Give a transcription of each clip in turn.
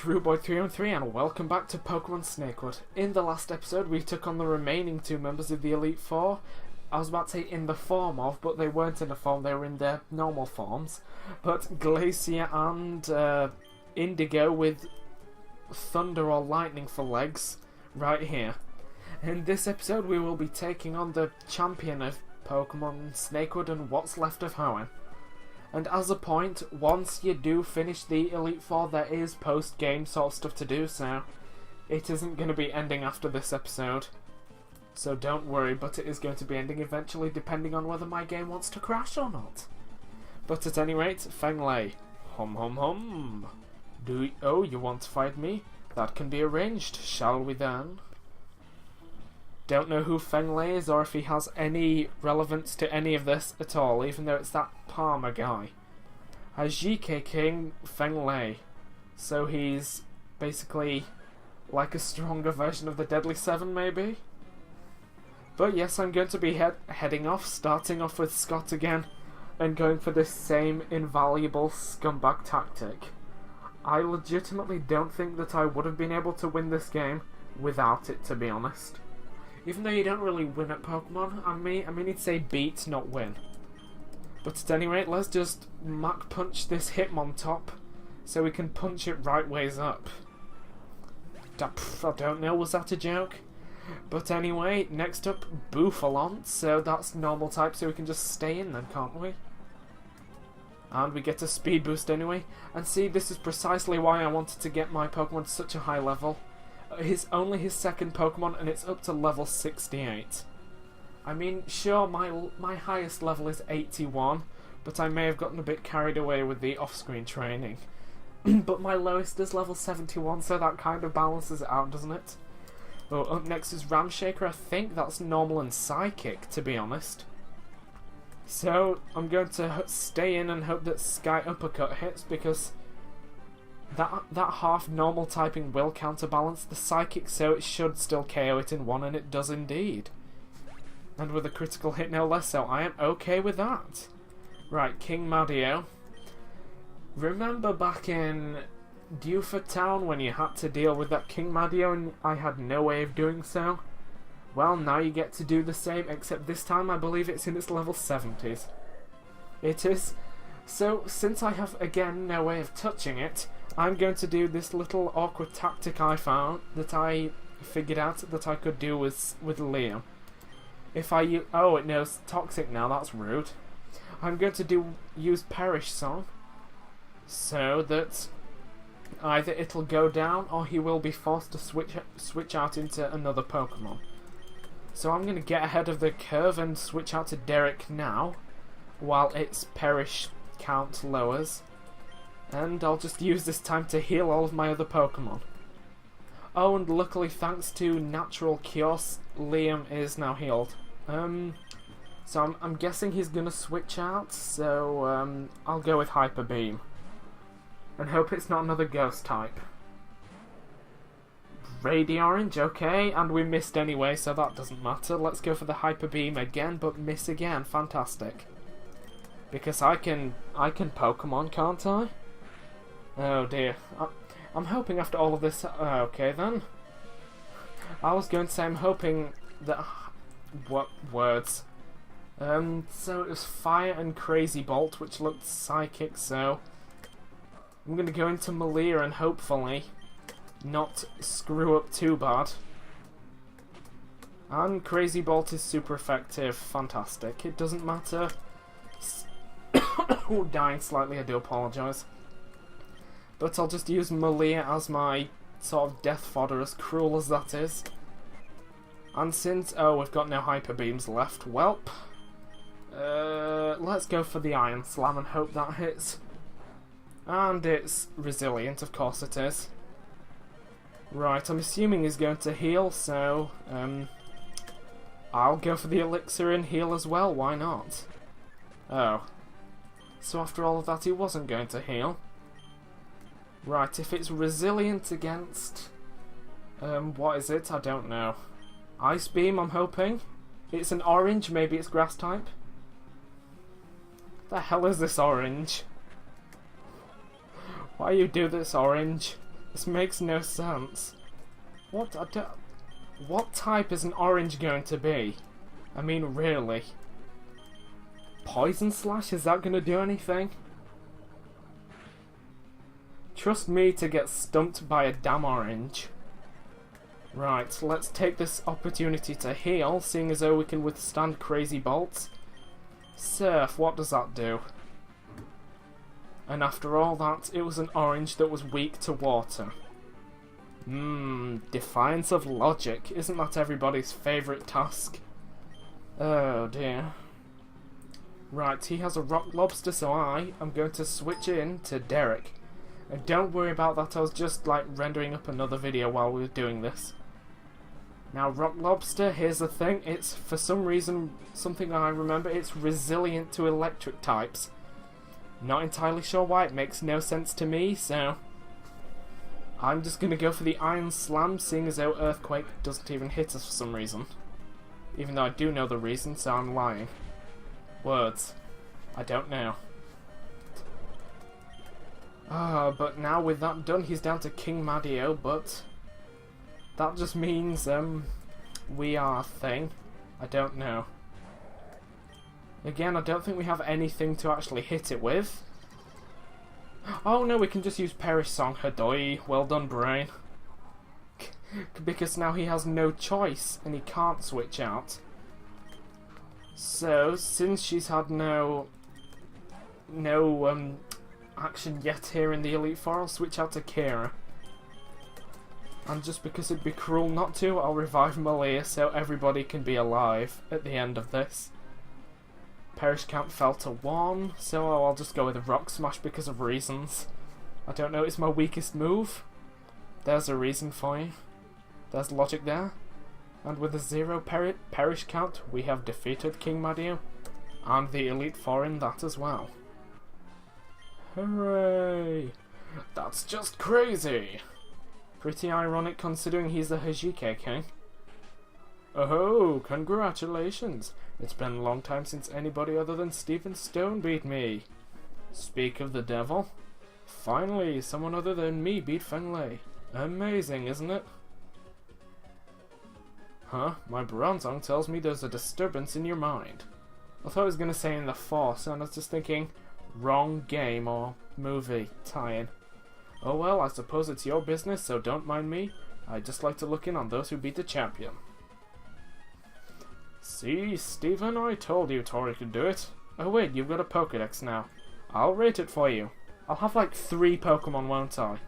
Ruboy313 and welcome back to Pokemon Snakewood. In the last episode we took on the remaining two members of the Elite Four. I was about to say in the form of, but they weren't in a form, they were in their normal forms. But Glacier and Indigo with thunder or lightning for legs right here. In this episode we will be taking on the champion of Pokemon Snakewood and what's left of Hoenn. And as a point, once you do finish the Elite Four, there is post-game sort of stuff to do, so it isn't going to be ending after this episode. So don't worry, but it is going to be ending eventually, depending on whether my game wants to crash or not. But at any rate, Feng Lei. Hum hum hum. You want to fight me? That can be arranged, shall we then? Don't know who Feng Lei is or if he has any relevance to any of this at all, even though it's that Palmer guy. A GIGA King Feng Lei. So he's basically like a stronger version of the Deadly Seven, maybe? But yes, I'm going to be heading off, starting off with Scott again, and going for this same invaluable scumbag tactic. I legitimately don't think that I would have been able to win this game without it, to be honest. Even though you don't really win at Pokemon, I mean you'd say beat, not win. But at any rate, let's just MACH PUNCH this Hitmontop so we can punch it right ways up. I don't know, was that a joke? But anyway, next up, Bouffalont, so that's normal type, so we can just stay in then, can't we? And we get a speed boost anyway. And see, this is precisely why I wanted to get my Pokemon to such a high level. It's only his second Pokemon and it's up to level 68. I mean, sure, my highest level is 81, but I may have gotten a bit carried away with the off-screen training. But my lowest is level 71, so that kind of balances it out, doesn't it? Oh, up next is Ramshaker. I think that's normal and psychic, to be honest. So, I'm going to stay in and hope that Sky Uppercut hits, because that half normal typing will counterbalance the psychic, so it should still KO it in one, and it does indeed. And with a critical hit no less, so I am okay with that. Right, King Madio. Remember back in Dewford Town when you had to deal with that King Madio and I had no way of doing so? Well, now you get to do the same, except this time I believe it's in its level 70s. It is. So, since I have, again, no way of touching it, I'm going to do this little awkward tactic I found, that I figured out that I could do with Liam. If oh, it knows Toxic now, that's rude. I'm going to use Perish Song, so that either it'll go down or he will be forced to switch out into another Pokemon. So I'm going to get ahead of the curve and switch out to Derek now, while its Perish count lowers. And I'll just use this time to heal all of my other Pokemon. Oh, and luckily thanks to Natural Cures, Liam is now healed. So I'm guessing he's gonna switch out, so I'll go with Hyper Beam. And hope it's not another ghost type. RADIORANGE, okay, and we missed anyway, so that doesn't matter. Let's go for the Hyper Beam again, but miss again, fantastic. Because I can Pokemon, can't I? Oh dear. I'm hoping after all of this... okay then. I was going to say I'm hoping that... What words? So it was Fire and Crazy Bolt, which looked psychic, so... I'm going to go into Malia and hopefully not screw up too bad. And Crazy Bolt is super effective, fantastic. It doesn't matter... Oh, dying slightly, I do apologise. But I'll just use Malia as my sort of death fodder, as cruel as that is. And since... oh, we've got no Hyper Beams left, welp. Let's go for the Iron Slam and hope that hits. And it's resilient, of course it is. Right, I'm assuming he's going to heal, so... I'll go for the Elixir and heal as well, why not? Oh. So after all of that, he wasn't going to heal. Right, if it's resilient against... what is it? I don't know. Ice Beam, I'm hoping. It's an orange, maybe it's grass type. The hell is this orange? Why you do this, orange? This makes no sense. What type is an orange going to be? I mean, really? Poison Slash? Is that going to do anything? Trust me to get stumped by a damn orange. Right, let's take this opportunity to heal, seeing as though we can withstand crazy bolts. Surf, what does that do? And after all that, it was an orange that was weak to water. Defiance of logic. Isn't that everybody's favourite task? Oh dear. Right, he has a rock lobster, so I am going to switch in to Derek. And don't worry about that, I was just like rendering up another video while we were doing this. Now, rock lobster, here's the thing, it's for some reason, something I remember, it's resilient to electric types. Not entirely sure why, it makes no sense to me, so I'm just gonna go for the Iron Slam, seeing as though Earthquake doesn't even hit us for some reason. Even though I do know the reason, so I'm lying. Words. I don't know. But now with that done, he's down to King Madio, but that just means, we are thing. I don't know. Again, I don't think we have anything to actually hit it with. Oh no, we can just use Perish Song. Hadoi. Well done, brain. Because now he has no choice, and he can't switch out. So, since she's had no action yet here in the Elite Four, I'll switch out to Kira. And just because it'd be cruel not to, I'll revive Malia so everybody can be alive at the end of this. Perish Count fell to 1, so I'll just go with a Rock Smash because of reasons. I don't know, it's my weakest move. There's a reason for you. There's logic there. And with a 0 Perish Count, we have defeated King Madio, and the Elite Four in that as well. Hooray! That's just crazy! Pretty ironic considering he's the Hajike King. Oh, congratulations! It's been a long time since anybody other than Stephen Stone beat me. Speak of the devil. Finally, someone other than me beat Feng Lei. Amazing, isn't it? Huh? My Bronzong tells me there's a disturbance in your mind. I thought I was going to say in the Force, and I was just thinking, wrong game or movie tie-in. Oh well, I suppose it's your business, so don't mind me. I'd just like to look in on those who beat the champion. See, Stephen, I told you Tori could do it. Oh wait, you've got a Pokédex now. I'll rate it for you. I'll have like 3 Pokemon, won't I?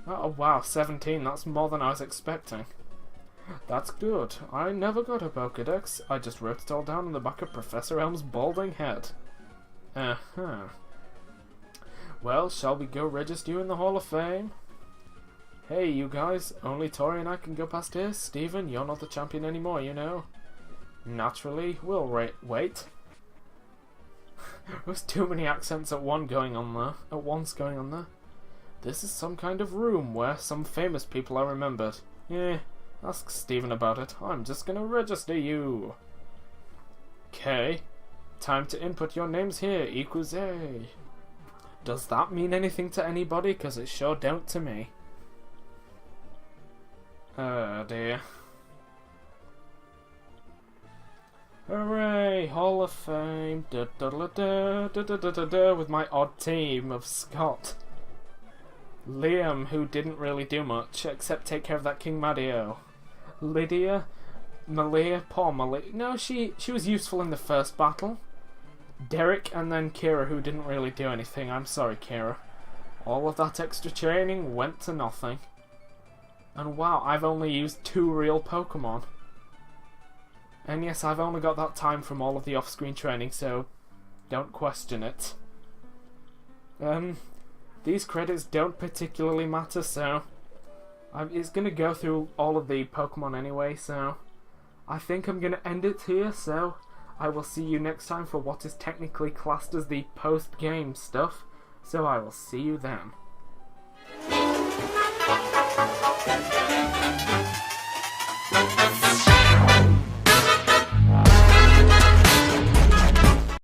Oh wow, 17, that's more than I was expecting. That's good. I never got a Pokédex. I just wrote it all down on the back of Professor Elm's balding head. Uh-huh. Well, shall we go register you in the Hall of Fame? Hey, you guys, only Tori and I can go past here. Stephen, you're not the champion anymore, you know. Naturally, we'll wait. There's too many accents at once going on there. This is some kind of room where some famous people are remembered. Yeah, ask Stephen about it. I'm just gonna register you. Okay. Time to input your names here, Ikuze. Does that mean anything to anybody? Because it sure don't to me. Oh dear. Hooray! Hall of Fame. Da, da, da, da, da, da, da, da, da, with my odd team of Scott. Liam, who didn't really do much, except take care of that King Madio. Lydia. Malia. Poor Malia. No, she was useful in the first battle. Derek, and then Kira, who didn't really do anything. I'm sorry, Kira. All of that extra training went to nothing. And wow, I've only used 2 real Pokemon. And yes, I've only got that time from all of the off-screen training, so don't question it. These credits don't particularly matter, so it's going to go through all of the Pokemon anyway, so I think I'm going to end it here, so I will see you next time for what is technically classed as the post-game stuff, so I will see you then.